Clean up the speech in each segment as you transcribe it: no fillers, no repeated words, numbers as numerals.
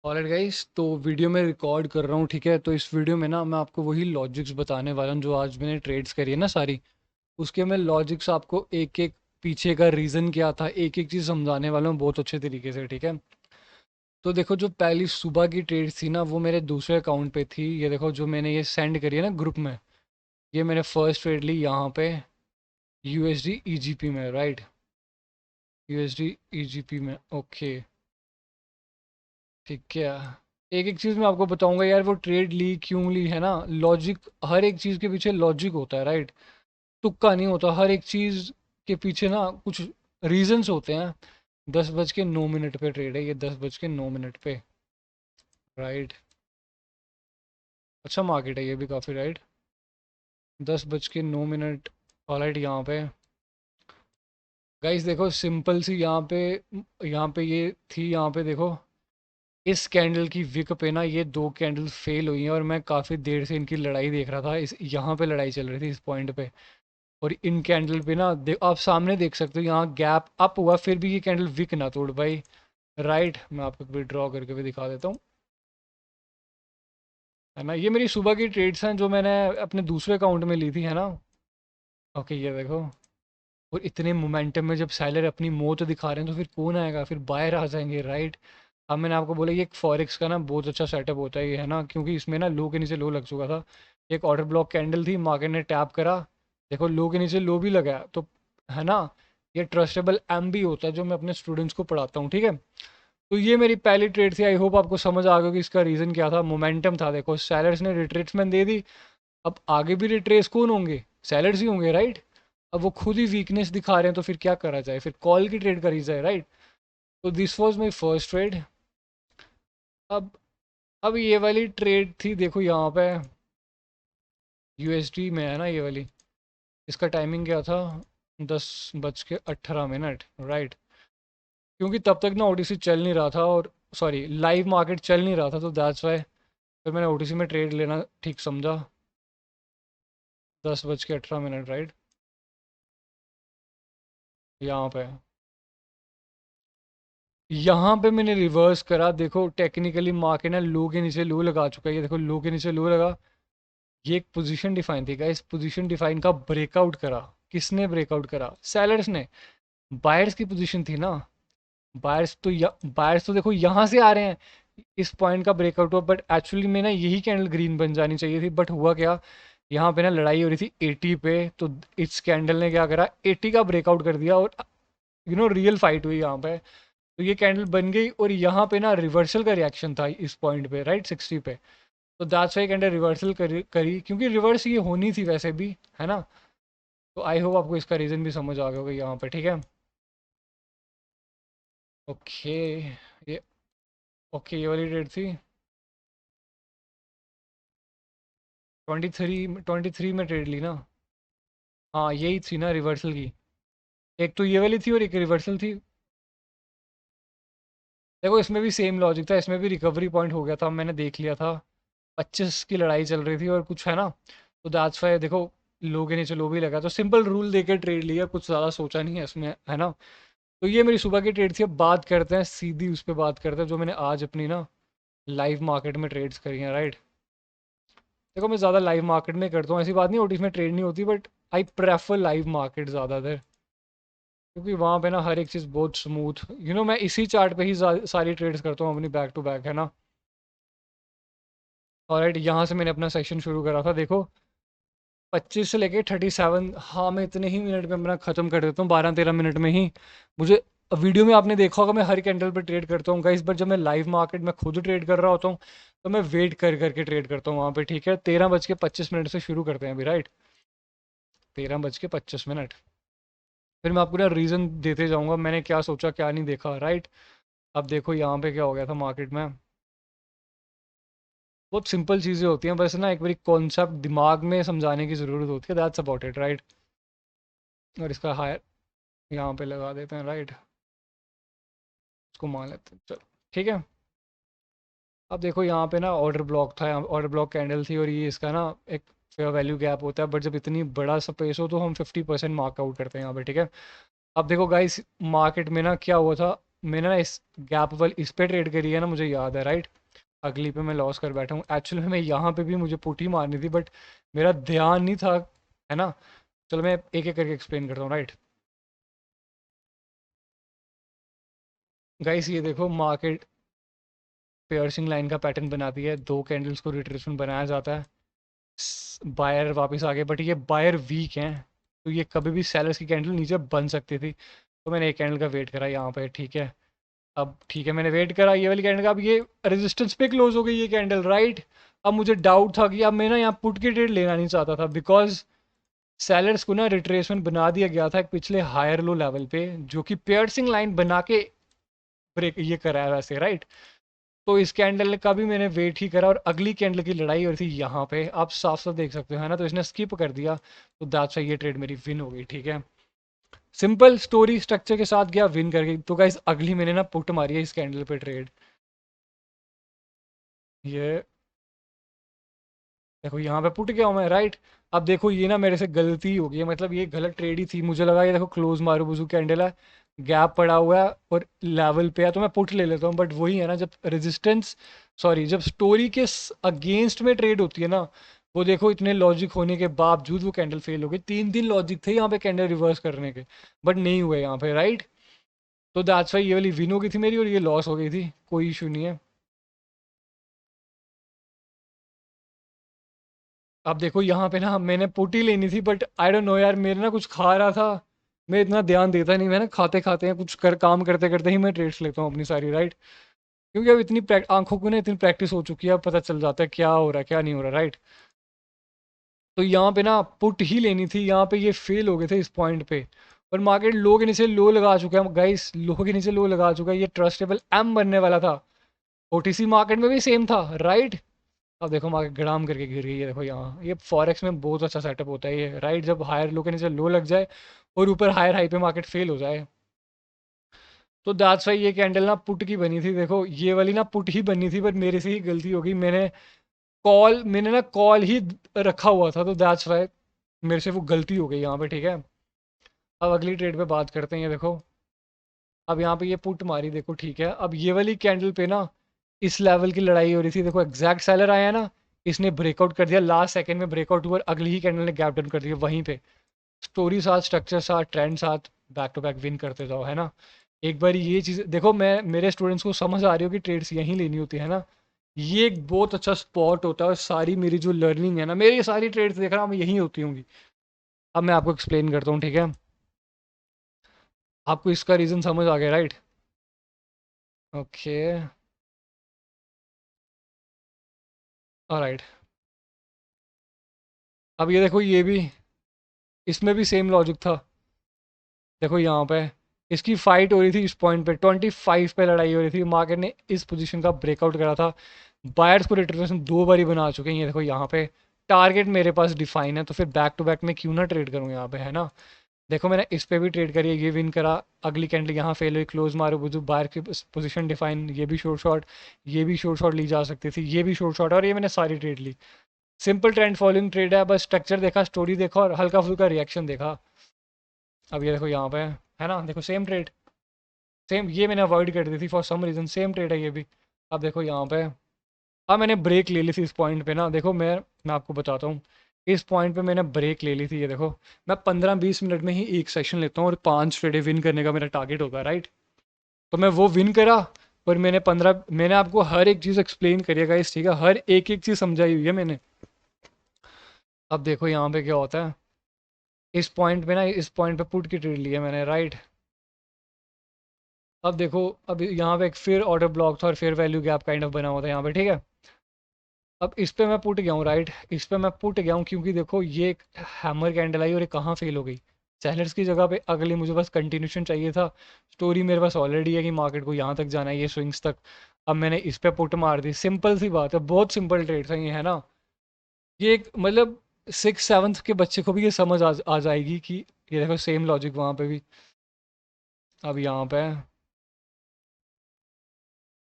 Alright guys, तो video में record कर रहा हूँ। ठीक है, तो इस वीडियो में ना मैं आपको वही लॉजिक्स बताने वाला हूँ जो आज मैंने ट्रेड्स करी है ना सारी। उसके मैं लॉजिक्स आपको एक एक पीछे का रीज़न क्या था, एक एक चीज़ समझाने वाला हूँ बहुत अच्छे तरीके से। ठीक है, तो देखो, जो पहली सुबह की ट्रेड थी ना वो मेरे दूसरे अकाउंट पे थी। ये देखो, जो मैंने ये सेंड करी है ना ग्रुप में, ये मैंने फर्स्ट ट्रेड ली यहाँ पे यूएसडी ईजीपी में, राइट। यूएसडी ईजीपी में, ओके। ठीक है, एक एक चीज़ मैं आपको बताऊंगा यार, वो ट्रेड ली क्यों ली है ना। लॉजिक, हर एक चीज़ के पीछे लॉजिक होता है, राइट। तुक्का नहीं होता, हर एक चीज़ के पीछे ना कुछ रीजंस होते हैं। 10:09 पे ट्रेड है ये, 10:09 पे, राइट। अच्छा मार्केट है ये भी काफ़ी, राइट। 10:09, ऑलराइट। यहाँ पे गाइस देखो, सिंपल सी यहाँ पे ये थी। यहाँ पे देखो, इस कैंडल की विक पे ना ये दो कैंडल फेल हुई हैं, और मैं काफ़ी देर से इनकी लड़ाई देख रहा था। इस यहाँ पे लड़ाई चल रही थी इस पॉइंट पे। और इन कैंडल पे ना आप सामने देख सकते हो, यहाँ गैप अप हुआ, फिर भी ये कैंडल विक ना तोड़ पाई, राइट। मैं आपको विड्रॉ करके भी दिखा देता हूँ, है ना। ये मेरी सुबह की ट्रेड्स हैं जो मैंने अपने दूसरे अकाउंट में ली थी, है ना। ओके, ये देखो। और इतने मोमेंटम में जब सेलर अपनी मौत दिखा रहे हैं तो फिर कौन आएगा, फिर बायर आ जाएंगे, राइट। अब मैंने आपको बोला ये एक फॉरेक्स का ना बहुत अच्छा सेटअप होता है ये, है ना, क्योंकि इसमें ना लो के नीचे लो लग चुका था। एक ऑर्डर ब्लॉक कैंडल थी, मार्केट ने टैप करा, देखो लो के नीचे लो भी लगा, तो है ना। ये ट्रस्टेबल एम भी होता है जो मैं अपने स्टूडेंट्स को पढ़ाता हूँ, ठीक है। तो ये मेरी पहली ट्रेड थी। आई होप आपको समझ आ गया कि इसका रीज़न क्या था। मोमेंटम था, देखो सेलर्स ने रिट्रेसमेंट दे दी। अब आगे भी रिट्रेस कौन होंगे, सेलर्स ही होंगे, राइट। अब वो खुद ही वीकनेस दिखा रहे हैं तो फिर क्या करा जाए, फिर कॉल की ट्रेड करी जाए, राइट। तो this was my first trade. अब अब ये वाली ट्रेड थी, देखो यहाँ पे यूएसडी में, है ना ये वाली। इसका टाइमिंग क्या था, 10:18, राइट। क्योंकि तब तक ना ओटीसी चल नहीं रहा था, और सॉरी लाइव मार्केट चल नहीं रहा था, तो दैट्स वाई फिर मैंने ओटीसी में ट्रेड लेना ठीक समझा। 10:18, राइट। यहाँ पे यहाँ पे मैंने रिवर्स करा, देखो टेक्निकली मार्केट ना लो के नीचे लो लगा चुका है, ये देखो लो के नीचे लो लगा। ये एक पोजीशन डिफाइन थी, इस पोजीशन डिफाइन का ब्रेकआउट करा। किसने ब्रेकआउट करा, सेलर्स ने। बायर्स की पोजीशन थी ना। बायर्स तो देखो यहाँ से आ रहे हैं, इस पॉइंट का ब्रेकआउट हुआ, बट एक्चुअली में ना यही कैंडल ग्रीन बन जानी चाहिए थी, बट हुआ क्या, यहाँ पे ना लड़ाई हो रही थी 80 पे, तो इस कैंडल ने क्या करा, 80 का ब्रेकआउट कर दिया, और रियल फाइट हुई यहाँ पे। तो ये कैंडल बन गई, और यहाँ पे ना रिवर्सल का रिएक्शन था इस पॉइंट पे, राइट, 60 पे। तो दैट्स वाई कैंडल रिवर्सल करी, क्योंकि रिवर्स ये होनी थी वैसे भी, है ना। तो आई होप आपको इसका रीज़न भी समझ आ गया होगा यहाँ पे, ठीक है। ओके, ये ओके, ये वाली डेट थी 23 में ट्रेड ली ना। हाँ यही थी ना रिवर्सल की, एक तो ये वाली थी और एक रिवर्सल थी। देखो इसमें भी सेम लॉजिक था, इसमें भी रिकवरी पॉइंट हो गया था, मैंने देख लिया था। 25 की लड़ाई चल रही थी और कुछ, है ना। तो दैट्स वाई देखो, लो के नीचे लो भी लगा, तो सिंपल रूल देके ट्रेड लिया, कुछ ज़्यादा सोचा नहीं है इसमें, है ना। तो ये मेरी सुबह की ट्रेड थी। अब बात करते हैं सीधी, उस पर बात करते हैं जो मैंने आज अपनी ना लाइव मार्केट में ट्रेड्स करी हैं, राइट। देखो मैं ज़्यादा लाइव मार्केट में करता हूँ, ऐसी बात नहीं होती इसमें ट्रेड नहीं होती, but I prefer live market ज़्यादातर, क्योंकि वहाँ पे ना हर एक चीज़ बहुत स्मूथ, मैं इसी चार्ट पे ही सारी ट्रेड्स करता हूँ अपनी, बैक टू बैक, है ना। और राइट, यहाँ से मैंने अपना सेक्शन शुरू करा था, देखो 25 से लेके 37। हाँ मैं इतने ही मिनट में अपना ख़त्म कर देता हूँ, 12-13 मिनट में ही। मुझे वीडियो में आपने देखा होगा मैं हर कैंडल पर ट्रेड करता हूँ गाइस, बट जब मैं लाइव मार्केट में खुद ट्रेड कर रहा होता हूँ तो मैं वेट कर करके ट्रेड करता हूँ वहाँ पे, ठीक है। 13:25 से शुरू करते हैं अभी, राइट। 13:25। फिर मैं आपको ना रीज़न देते जाऊँगा मैंने क्या सोचा क्या नहीं देखा, राइट। अब देखो यहाँ पे क्या हो गया था मार्केट में। बहुत सिंपल चीज़ें होती हैं, बस ना एक बारी कॉन्सेप्ट दिमाग में समझाने की ज़रूरत होती है, दैट्स अबाउट इट, राइट। और इसका हायर यहाँ पे लगा देते हैं, राइट। इसको मान लेते हैं, चलो ठीक है। अब देखो यहाँ पे ना ऑर्डर ब्लॉक था, ऑर्डर ब्लॉक कैंडल थी, और ये इसका ना एक फेयर वैल्यू गैप होता है, बट जब इतनी बड़ा स्पेस हो तो हम 50% मार्कआउट करते हैं यहाँ पे, ठीक है। अब देखो गाइस, मार्केट में ना क्या हुआ था, मैंने ना इस गैप वाल इस पे ट्रेड करी है ना, मुझे याद है राइट। अगली पे मैं लॉस कर बैठा हूँ एक्चुअली में, मैं यहाँ पे भी मुझे पुट ही मारनी थी बट मेरा ध्यान नहीं था, है ना। चलो मैं एक एक करके एक्सप्लेन करता हूँ राइट। गाइस ये देखो, मार्केट पियर्सिंग लाइन का पैटर्न बनाती है, दो कैंडल्स को रिट्रेसमेंट बनाया जाता है, बायर वापस आ गए बट ये बायर वीक हैं, तो ये कभी भी सेलर्स की कैंडल नीचे बन सकती थी। तो मैंने एक कैंडल का वेट करा यहाँ पे, ठीक है। अब ठीक है, मैंने वेट करा ये वाली कैंडल का, अब ये रेजिस्टेंस पे क्लोज हो गई ये कैंडल राइट। अब मुझे डाउट था कि अब मैं ना यहाँ पुट की ट्रेड लेना नहीं चाहता था, बिकॉज सेलर्स को ना रिट्रेसमेंट बना दिया गया था एक पिछले हायर लो लेवल पे, जो कि पियर्सिंग लाइन बना के ब्रेक ये करा है वैसे राइट। तो इस कैंडल का भी मैंने वेट ही करा, और अगली कैंडल की लड़ाई हो रही थी यहाँ पे, आप साफ साफ देख सकते हो है ना, तो इसने स्किप कर दिया, तो दैट्स व्हाई ये ट्रेड मेरी विन हो गई, ठीक है। सिंपल स्टोरी स्ट्रक्चर के साथ गया विन करके। तो गाइस अगली मैंने ना पुट मारी है इस कैंडल पे ट्रेड। ये देखो यहाँ पे पुट गया हूँ मैं राइट। अब देखो ये ना मेरे से गलती हो गई है, मतलब ये गलत ट्रेड ही थी, मुझे लगा ये देखो क्लोज मारू बुजू कैंडल है, गैप पड़ा हुआ है और लेवल पे है, तो मैं पुट ले लेता हूँ, बट वही है ना, जब रेजिस्टेंस सॉरी जब स्टोरी के अगेंस्ट में ट्रेड होती है ना, वो देखो इतने लॉजिक होने के बावजूद वो कैंडल फेल हो गई। तीन तीन लॉजिक थे यहाँ पे कैंडल रिवर्स करने के, बट नहीं हुए यहाँ पे राइट। तो दैट्स वाई ये वाली विन हो गई थी मेरी और ये लॉस हो गई थी, कोई इशू नहीं है। अब देखो यहाँ पे ना मैंने पुट ही लेनी थी, बट आई डोंट नो यार, मेरे ना कुछ खा रहा था, मैं इतना ध्यान देता नहीं, मैं ना खाते खाते हैं कुछ कर काम करते करते ही मैं ट्रेड्स लेता हूँ अपनी सारी राइट। क्योंकि अब इतनी आंखों को ना इतनी प्रैक्टिस हो चुकी है, अब पता चल जाता है क्या हो रहा है क्या नहीं हो रहा राइट। तो यहाँ पे ना पुट ही लेनी थी, यहाँ पे ये फेल हो गए थे इस पॉइंट पे, और मार्केट लो के नीचे लो लगा चुका है गाइस, लो के नीचे लो लगा चुका है, ये ट्रस्टेबल एम बनने वाला था। ओटीसी मार्केट में भी सेम था राइट। अब देखो मार्केट गड़ाम करके गिर गई है, देखो यहाँ ये फॉरेक्स में बहुत अच्छा सेटअप होता है ये राइट, जब हायर लो के नीचे लो लग जाए और ऊपर हायर हाई पे मार्केट फेल हो जाए। तो दैट्स वाई ये कैंडल ना पुट की बनी थी, देखो ये वाली ना पुट ही बनी थी, पर मेरे से ही गलती हो गई, मैंने ना कॉल ही रखा हुआ था, तो दैट्स वाई मेरे से वो गलती हो गई यहाँ पे, ठीक है। अब अगली ट्रेड पे बात करते हैं, ये देखो अब यहाँ पे ये पुट मारी देखो, ठीक है। अब ये वाली कैंडल पे ना इस लेवल की लड़ाई हो रही थी, देखो एग्जैक्ट सेलर आया ना, इसने ब्रेकआउट कर दिया, लास्ट सेकंड में ब्रेकआउट हुआ और अगली ही कैंडल ने गैप डाउन कर दिया वहीं पे। स्टोरी साथ स्ट्रक्चर साथ ट्रेंड साथ बैक टू बैक विन करते जाओ, है ना। एक बार ये चीज़ देखो, मैं मेरे स्टूडेंट्स को समझ आ रही हो कि ट्रेड्स यहीं लेनी होती है ना, ये एक बहुत अच्छा स्पॉट होता है, और सारी मेरी जो लर्निंग है ना, मेरी सारी ट्रेड्स देख रहा हूँ मैं यहीं होती होंगी। अब मैं आपको एक्सप्लेन करता हूँ, ठीक है। आपको इसका रीज़न समझ आ गया राइट। Okay alright. अब ये देखो ये भी, इसमें भी सेम लॉजिक था, देखो यहाँ पे इसकी फाइट हो रही थी, इस पॉइंट पे 25 पे लड़ाई हो रही थी, मार्केट ने इस पोजीशन का ब्रेकआउट करा था, बायर्स को रिट्रेसमेंट दो बारी बना चुके हैं, ये देखो यहाँ पे टारगेट मेरे पास डिफाइन है, तो फिर बैक टू बैक में क्यों ना ट्रेड करूँ यहाँ पे, है ना। देखो मैंने इस पे भी ट्रेड करी है, ये विन करा, अगली कैंडल यहाँ फेल हुई, क्लोज मारो बुझू, बायर की पोजीशन डिफाइन, ये भी शॉर्ट शॉट, ये भी शॉर्ट शॉट ली जा सकती थी, ये भी शॉर्ट शॉट, और ये मैंने सारी ट्रेड ली। सिंपल ट्रेंड फॉलोइंग ट्रेड है, बस स्ट्रक्चर देखा, स्टोरी देखा और हल्का फुल्का रिएक्शन देखा। अब ये देखो यहाँ पे है ना, देखो सेम ट्रेड, सेम ये मैंने अवॉइड कर दी थी for some reason, same trade है ये भी। अब देखो यहाँ पे, अब मैंने ब्रेक ले ली थी इस पॉइंट पे ना, देखो मैं आपको बताता हूँ, इस पॉइंट पे मैंने ब्रेक ले ली थी, ये देखो मैं 15-20 मिनट में ही एक सेशन लेता हूँ और 5 ट्रेडें विन करने का मेरा टारगेट होता है राइट। तो मैं वो विन करा, और मैंने आपको हर एक चीज़ एक्सप्लेन करिएगा इस, ठीक है, हर एक एक चीज़ समझाई हुई है मैंने। अब देखो यहाँ पे क्या होता है, इस पॉइंट पे ना, इस पॉइंट पे पुट की ट्रेड ली है मैंने राइट। अब देखो, अब यहाँ पे एक फिर ऑर्डर ब्लॉक था और फिर वैल्यू गैप काइंड ऑफ बना हुआ था यहाँ पे, ठीक है। अब इस पे मैं पुट गया हूँ राइट, इस पे मैं पुट गया हूँ क्योंकि देखो ये एक हैमर कैंडल आई और ये कहाँ फेल हो गई, सेलर्स की जगह पे, अगली मुझे बस कंटिन्यूशन चाहिए था, स्टोरी मेरे पास ऑलरेडी है कि मार्केट को यहाँ तक जाना है, ये स्विंग्स तक। अब मैंने इस पे पुट मार दी, सिंपल सी बात है, बहुत सिंपल ट्रेड था ये, है ना। ये एक मतलब 6th 7th के बच्चे को भी ये समझ आ जाएगी कि ये देखो सेम लॉजिक वहाँ पे भी। अब यहाँ पे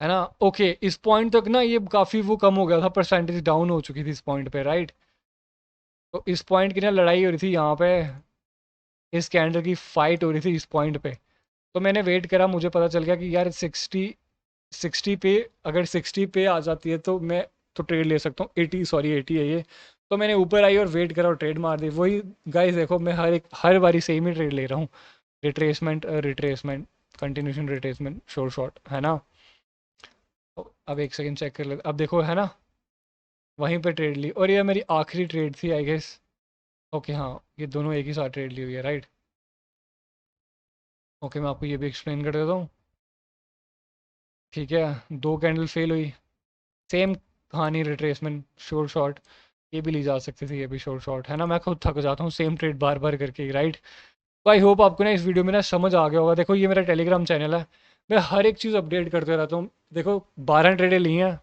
है ना, ओके इस पॉइंट तक ना ये काफ़ी वो कम हो गया था, परसेंटेज डाउन हो चुकी थी इस पॉइंट पे राइट। तो इस पॉइंट की ना लड़ाई हो रही थी यहाँ पे, इस कैंडल की फाइट हो रही थी इस पॉइंट पे। तो मैंने वेट करा, मुझे पता चल गया कि यार 60 पे, अगर 60 पे आ जाती है तो मैं तो ट्रेड ले सकता हूँ। 80, सॉरी 80 है ये। तो मैंने ऊपर आई और वेट करा और ट्रेड मार दी। वही गाइस देखो, मैं हर बारी सेम ही ट्रेड ले रहा हूँ। Retracement retracement, continuation retracement, short short, है ना। अब एक सेकंड चेक कर ले, अब देखो है ना, वहीं पे ट्रेड ली और ये मेरी आखिरी ट्रेड थी आई गेस। ओके हाँ, ये दोनों एक ही साथ ट्रेड ली हुई है, राइट। ओके, मैं आपको ये भी एक्सप्लेन कर देता हूँ। ठीक है, दो कैंडल फेल हुई, सेम कहानी, रिट्रेसमेंट, शॉर्ट शॉर्ट। ये भी ली जा सकती थी, ये भी शॉर्ट शॉर्ट, है ना। मैं खुद थक जाता हूँ सेम ट्रेड बार बार करके, राइट। तो आई होप आपको ना इस वीडियो में ना समझ आ गया होगा। देखो ये मेरा टेलीग्राम चैनल है, मैं हर एक चीज़ अपडेट करते रहता हूँ। देखो 12 ट्रेडें ली हैं,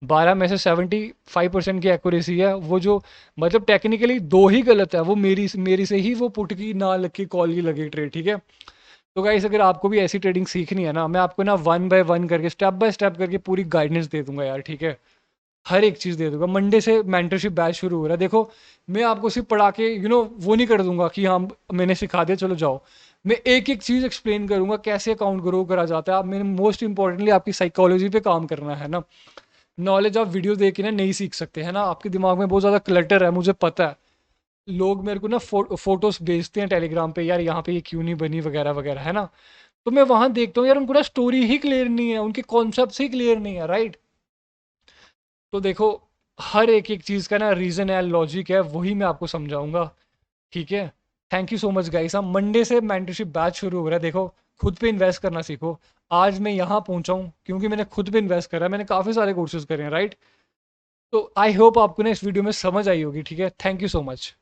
12 में से 75% की एक्यूरेसी है। वो जो मतलब टेक्निकली दो ही गलत है, वो मेरी मेरी से ही वो पुट की ना लग के कॉल की लगी ट्रेड, ठीक है। तो गाइस अगर आपको भी ऐसी ट्रेडिंग सीखनी है ना, मैं आपको ना वन बाय वन करके, स्टेप बाय स्टेप करके पूरी गाइडेंस दे दूंगा यार, ठीक है। हर एक चीज़ दे दूंगा। मंडे से मेंटरशिप बैच शुरू हो रहा है। देखो मैं आपको सिर्फ पढ़ा के वो नहीं कर दूंगा कि हाँ मैंने सिखा दिया चलो जाओ। मैं एक एक चीज़ एक्सप्लेन करूंगा, कैसे अकाउंट ग्रो करा जाता है। आप मैंने मोस्ट इंपॉर्टेंटली आपकी साइकोलॉजी पे काम करना है ना। नॉलेज आप वीडियो देख के ना नहीं सीख सकते, है ना। आपके दिमाग में बहुत ज़्यादा क्लटर है, मुझे पता है। लोग मेरे को ना फोटोज भेजते हैं टेलीग्राम पे, यार यहाँ पे ये क्यों नहीं बनी वगैरह वगैरह, है ना। तो मैं वहां देखता हूँ यार उनको ना स्टोरी ही क्लियर नहीं है, उनके कॉन्सेप्ट ही क्लियर नहीं है, राइट। तो देखो हर एक एक चीज़ का ना रीज़न है, लॉजिक है, वही मैं आपको समझाऊंगा, ठीक है। Thank you so much guys. हम मंडे से मेंटरशिप बैच शुरू हो रहा है। देखो खुद पे इन्वेस्ट करना सीखो। आज मैं यहाँ पहुंचा हूँ क्योंकि मैंने खुद पे इन्वेस्ट करा है, मैंने काफ़ी सारे कोर्सेज करे हैं, राइट। तो आई होप आपको ना इस वीडियो में समझ आई होगी, ठीक है। Thank you so much.